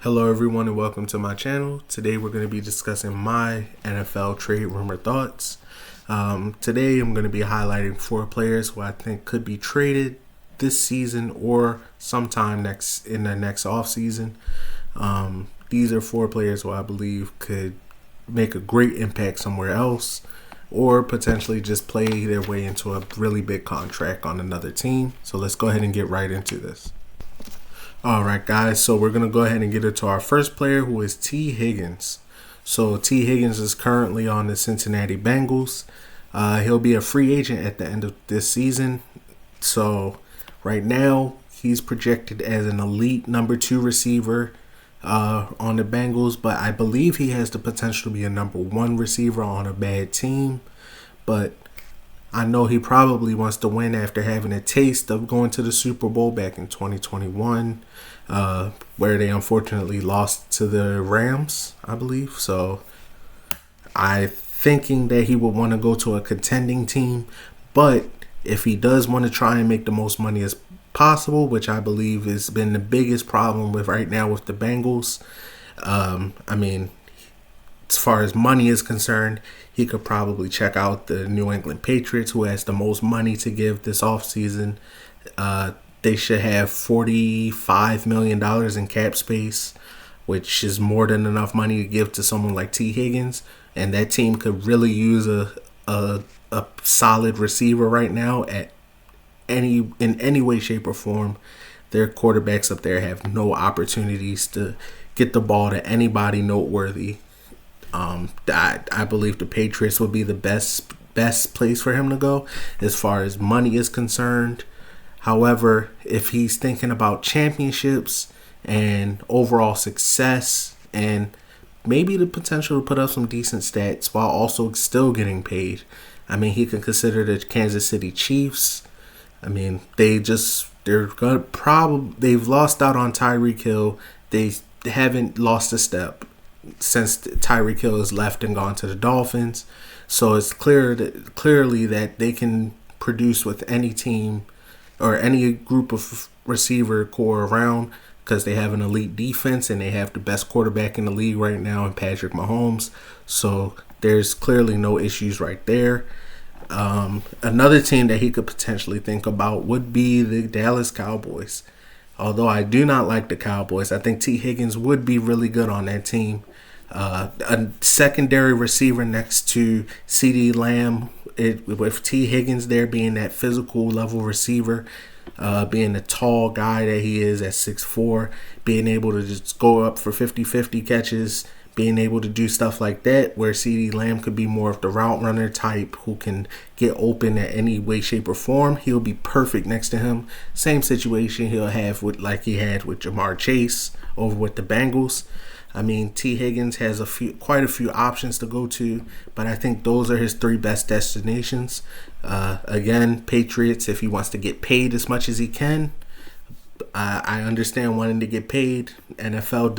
Hello everyone and welcome to my channel. Today we're going to be discussing my NFL trade rumor thoughts. Today I'm going to be highlighting 4 players who I think could be traded this season or sometime in the next offseason. These are 4 players who I believe could make a great impact somewhere else or potentially just play their way into a really big contract on another team. So let's go ahead and get right into this. Alright guys, so we're going to go ahead and get into our first player, who is T. Higgins. So T. Higgins is currently on the Cincinnati Bengals. He'll be a free agent at the end of this season. So right now he's projected as an elite number 2 receiver on the Bengals, but I believe he has the potential to be a number 1 receiver on a bad team. But I know he probably wants to win after having a taste of going to the Super Bowl back in 2021, where they unfortunately lost to the Rams, I believe. So I'm thinking that he would want to go to a contending team. But if he does want to try and make the most money as possible, which I believe has been the biggest problem with right now with the Bengals, as far as money is concerned, he could probably check out the New England Patriots, who has the most money to give this offseason. They should have $45 million in cap space, which is more than enough money to give to someone like T. Higgins. And that team could really use a solid receiver right now in any way, shape, or form. Their quarterbacks up there have no opportunities to get the ball to anybody noteworthy. I believe the Patriots would be the best place for him to go as far as money is concerned. However, if he's thinking about championships and overall success and maybe the potential to put up some decent stats while also still getting paid, he can consider the Kansas City Chiefs. They've lost out on Tyreek Hill. They haven't lost a step since Tyreek Hill has left and gone to the Dolphins. So it's clearly that they can produce with any team or any group of receiver core around, because they have an elite defense and they have the best quarterback in the league right now in Patrick Mahomes. So there's clearly no issues right there. Another team that he could potentially think about would be the Dallas Cowboys. Although I do not like the Cowboys, I think T. Higgins would be really good on that team. A secondary receiver next to CeeDee Lamb, with T. Higgins there being that physical level receiver, being the tall guy that he is at 6'4", being able to just go up for 50-50 catches, being able to do stuff like that, where CeeDee Lamb could be more of the route runner type who can get open at any way, shape, or form. He'll be perfect next to him. Same situation he'll have like he had with Jamar Chase over with the Bengals. T. Higgins has quite a few options to go to, but I think those are his 3 best destinations. Again, Patriots, if he wants to get paid as much as he can. I understand wanting to get paid. NFL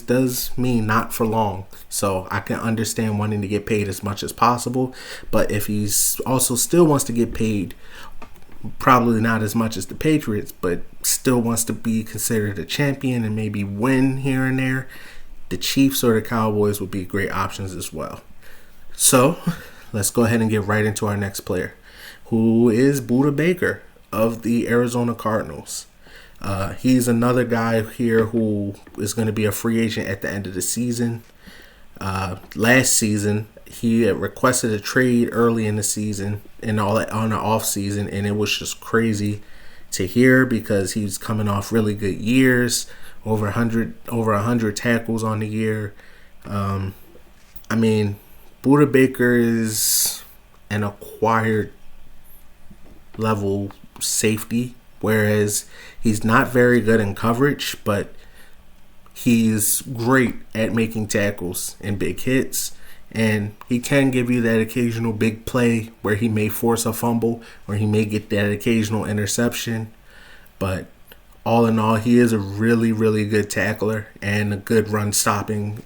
does mean not for long, so I can understand wanting to get paid as much as possible. But if he's also still wants to get paid, probably not as much as the Patriots, but still wants to be considered a champion and maybe win here and there, the Chiefs or the Cowboys would be great options as well. So let's go ahead and get right into our next player, who is Budda Baker of the Arizona Cardinals. He's another guy here who is going to be a free agent at the end of the season. Last season, he had requested a trade early in the season and all that on the off season, and it was just crazy to hear because he's coming off really good years, over 100 tackles on the year. Budda Baker is an acquired level safety, whereas he's not very good in coverage, but he's great at making tackles and big hits, and he can give you that occasional big play where he may force a fumble or he may get that occasional interception. But all in all, he is a really, really good tackler and a good run-stopping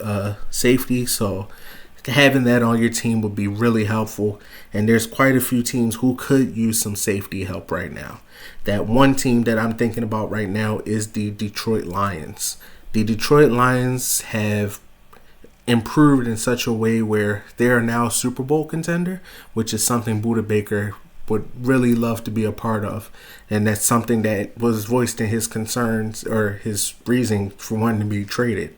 safety. So having that on your team would be really helpful. And there's quite a few teams who could use some safety help right now. That one team that I'm thinking about right now is the Detroit Lions. The Detroit Lions have improved in such a way where they are now a Super Bowl contender, which is something Buda Baker would really love to be a part of. And that's something that was voiced in his concerns or his reason for wanting to be traded.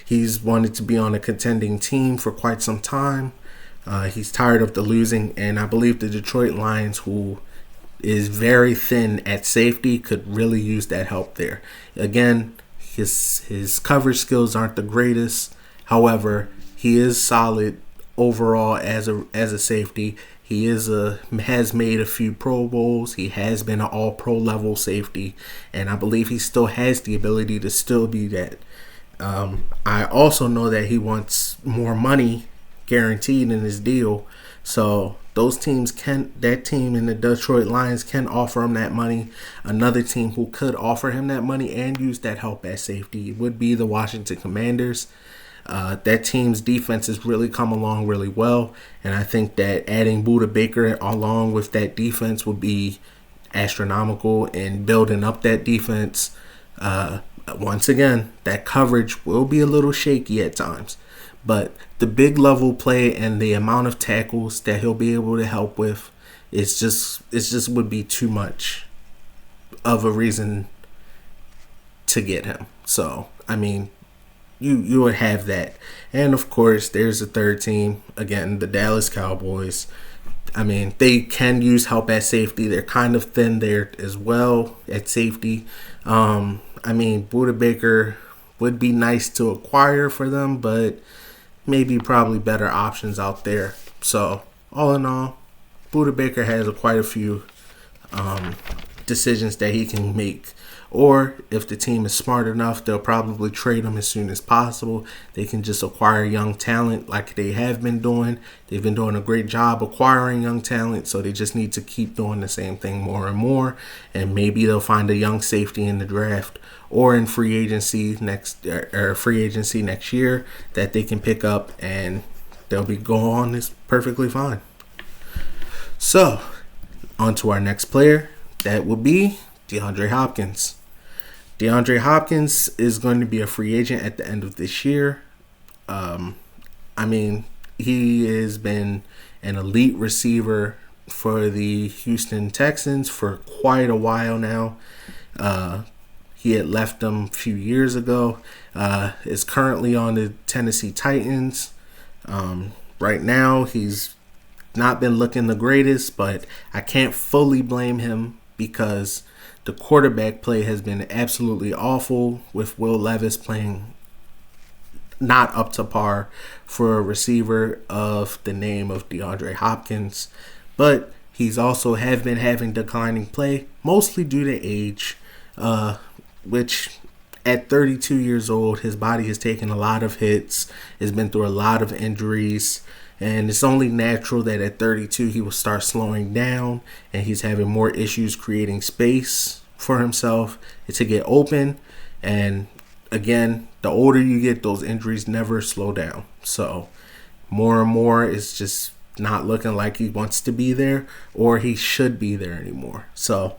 He's wanted to be on a contending team for quite some time. He's tired of the losing, and I believe the Detroit Lions, who is very thin at safety, could really use that help there. Again, his coverage skills aren't the greatest. However, he is solid overall as a safety. He has made a few Pro Bowls. He has been an All-Pro level safety, and I believe he still has the ability to still be that. I also know that he wants more money guaranteed in his deal, so that team in the Detroit Lions can offer him that money. Another team who could offer him that money and use that help at safety would be the Washington Commanders. That team's defense has really come along really well, and I think that adding Buda Baker along with that defense would be astronomical in building up that defense. Once again, that coverage will be a little shaky at times, but the big level play and the amount of tackles that he'll be able to help with, it's just would be too much of a reason to get him. So, I mean, you would have that. And of course, there's a third team, again, the Dallas Cowboys. I mean, they can use help at safety. They're kind of thin there as well at safety. I mean, Buda Baker would be nice to acquire for them, but maybe probably better options out there. So, all in all, Buda Baker has quite a few decisions that he can make. Or if the team is smart enough, they'll probably trade him as soon as possible. They can just acquire young talent like they have been doing. They've been doing a great job acquiring young talent, so they just need to keep doing the same thing more and more. And maybe they'll find a young safety in the draft or in free agency next year that they can pick up, and they'll be going on this perfectly fine. So, on to our next player. That would be DeAndre Hopkins. DeAndre Hopkins is going to be a free agent at the end of this year. I mean, he has been an elite receiver for the Houston Texans for quite a while now. He had left them a few years ago. Is currently on the Tennessee Titans. Right now, he's not been looking the greatest, but I can't fully blame him because the quarterback play has been absolutely awful, with Will Levis playing not up to par for a receiver of the name of DeAndre Hopkins. But he's also been having declining play, mostly due to age, which at 32 years old, his body has taken a lot of hits, has been through a lot of injuries. And it's only natural that at 32 he will start slowing down, and he's having more issues creating space for himself to get open. And again, the older you get, those injuries never slow down. So more and more it's just not looking like he wants to be there or he should be there anymore. So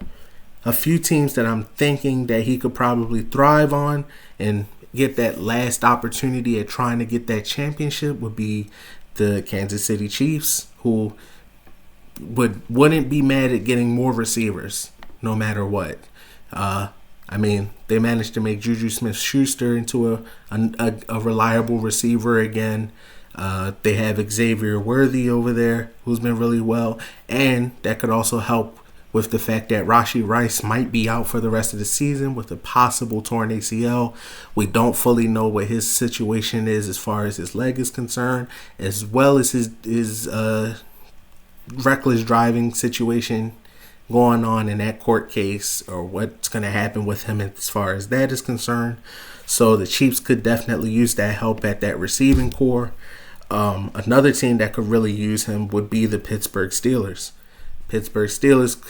a few teams that I'm thinking that he could probably thrive on and get that last opportunity at trying to get that championship would be the Kansas City Chiefs, who wouldn't be mad at getting more receivers no matter what. I mean, they managed to make Juju Smith-Schuster into a reliable receiver again. They have Xavier Worthy over there, who's been really well, and that could also help with the fact that Rashee Rice might be out for the rest of the season with a possible torn ACL. We don't fully know what his situation is as far as his leg is concerned, as well as his reckless driving situation going on in that court case, or what's going to happen with him as far as that is concerned. So the Chiefs could definitely use that help at that receiving core. Another team that could really use him would be the Pittsburgh Steelers. Pittsburgh Steelers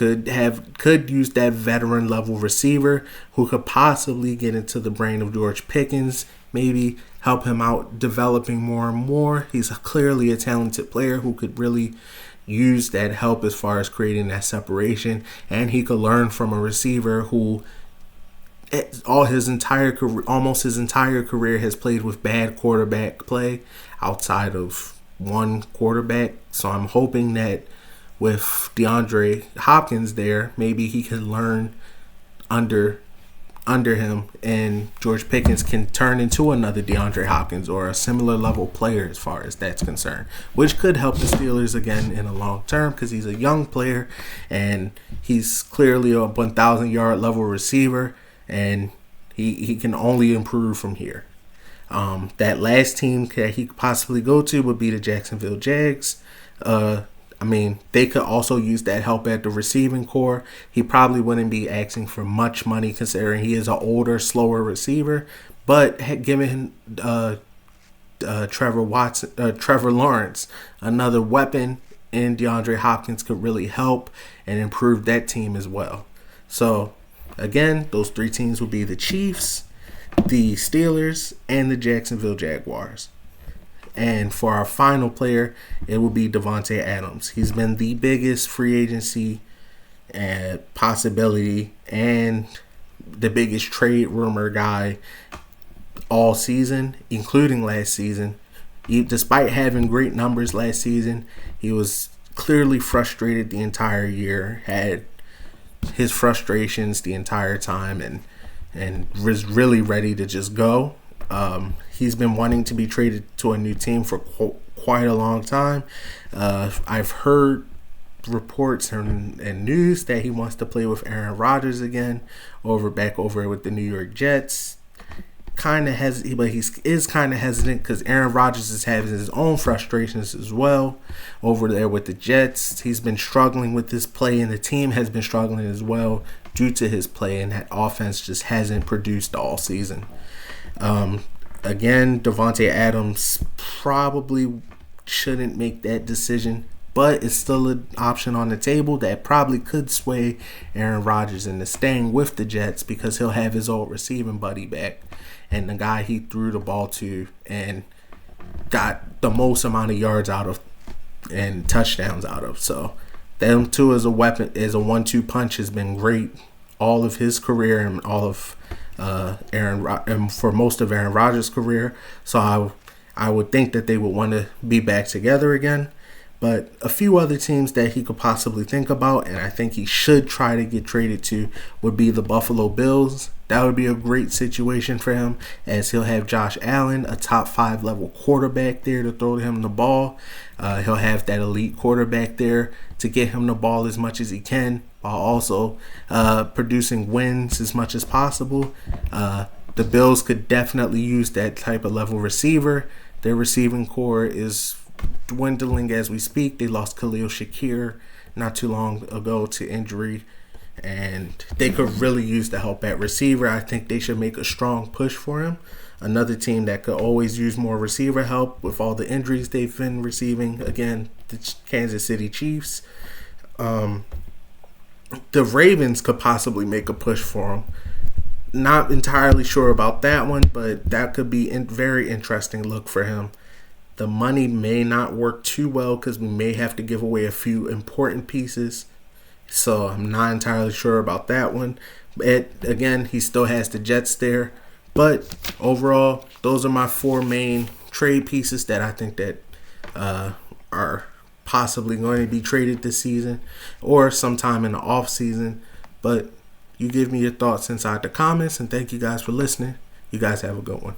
could use that veteran level receiver who could possibly get into the brain of George Pickens, maybe help him out developing more and more. He's clearly a talented player who could really use that help as far as creating that separation, and he could learn from a receiver who all his entire career, almost his entire career, has played with bad quarterback play outside of one quarterback. So I'm hoping that with DeAndre Hopkins there, maybe he can learn under him, and George Pickens can turn into another DeAndre Hopkins or a similar level player as far as that's concerned, which could help the Steelers again in the long term because he's a young player and he's clearly a 1,000-yard level receiver, and he can only improve from here. That last team that he could possibly go to would be the Jacksonville Jags. They could also use that help at the receiving core. He probably wouldn't be asking for much money considering he is an older, slower receiver. But given Trevor Lawrence, another weapon in DeAndre Hopkins could really help and improve that team as well. So, again, those three teams will be the Chiefs, the Steelers, and the Jacksonville Jaguars. And for our final player, it will be Davante Adams. He's been the biggest free agency possibility and the biggest trade rumor guy all season, including last season. Despite having great numbers last season, he was clearly frustrated the entire year, had his frustrations the entire time, and was really ready to just go. He's been wanting to be traded to a new team for quite a long time. I've heard reports and news that he wants to play with Aaron Rodgers again, back over with the New York Jets. But he is kind of hesitant because Aaron Rodgers is having his own frustrations as well over there with the Jets. He's been struggling with his play, and the team has been struggling as well due to his play, and that offense just hasn't produced all season. Again, Davante Adams probably shouldn't make that decision, but it's still an option on the table that probably could sway Aaron Rodgers into staying with the Jets because he'll have his old receiving buddy back and the guy he threw the ball to and got the most amount of yards out of and touchdowns out of. So them two as a weapon, as a 1-2 punch, has been great all of his career and all of for most of Aaron Rodgers' career. So I would think that they would want to be back together again. But a few other teams that he could possibly think about, and I think he should try to get traded to, would be the Buffalo Bills. That would be a great situation for him, as he'll have Josh Allen, a top 5 level quarterback there to throw him the ball. He'll have that elite quarterback there to get him the ball as much as he can, while also producing wins as much as possible. The Bills could definitely use that type of level receiver. Their receiving core is dwindling as we speak. They lost Khalil Shakir not too long ago to injury, and they could really use the help at receiver. I think they should make a strong push for him. Another team that could always use more receiver help with all the injuries they've been receiving, again, the Kansas City Chiefs. The Ravens could possibly make a push for him. Not entirely sure about that one, but that could be a very interesting look for him. The money may not work too well because we may have to give away a few important pieces. So I'm not entirely sure about that one. But again, he still has the Jets there. But overall, those are my 4 main trade pieces that I think that are possibly going to be traded this season or sometime in the offseason. But you give me your thoughts inside the comments, and thank you guys for listening. You guys have a good one.